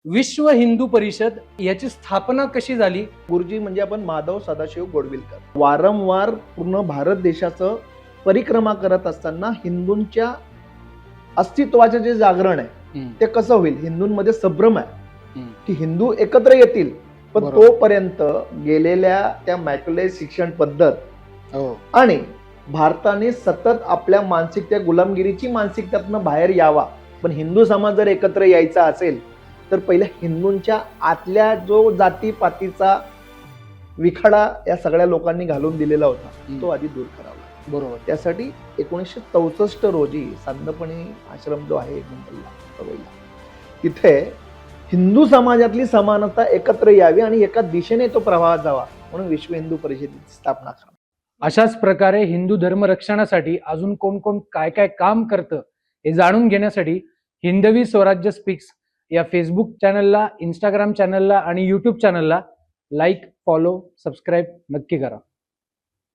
विश्व हिंदू परिषद याची स्थापना कशी झाली? गुरुजी म्हणजे आपण माधव सदाशिव गोडविलकर. वारंवार पूर्ण भारत देशाचं परिक्रमा करत असताना हिंदूंच्या अस्तित्वाचे जे जागरण आहे ते कसं होईल, हिंदूंमध्ये संभ्रम आहे की हिंदू एकत्र येतील, पण बरोबर. तोपर्यंत गेलेल्या त्या मॅक्युलर शिक्षण पद्धत आणि भारताने सतत आपल्या मानसिकता, गुलामगिरीची मानसिकतेतनं बाहेर यावा. पण हिंदू समाज जर एकत्र यायचा असेल तर पहिल्या हिंदूंच्या आतल्या जो जातीपातीचा विखडा या सगळ्या लोकांनी घालून दिलेला होता तो आधी दूर करावा. बरोबर. त्यासाठी 1964 रोजी सांदपणी आश्रम जो आहे मुंबईला, तिथे हिंदू समाजातली समानता एकत्र यावी आणि एका दिशेने तो प्रवाह जावा म्हणून विश्व हिंदू परिषदेची स्थापना करा. अशाच प्रकारे हिंदू धर्म रक्षणासाठी अजून कोण कोण काय काय काम करतं हे जाणून घेण्यासाठी हिंदवी स्वराज्य स्पीक्स या फेसबुक चॅनलला, इंस्टाग्राम चॅनलला आणि यूट्यूब चॅनलला लाईक, फॉलो, सबस्क्राईब नक्की करा.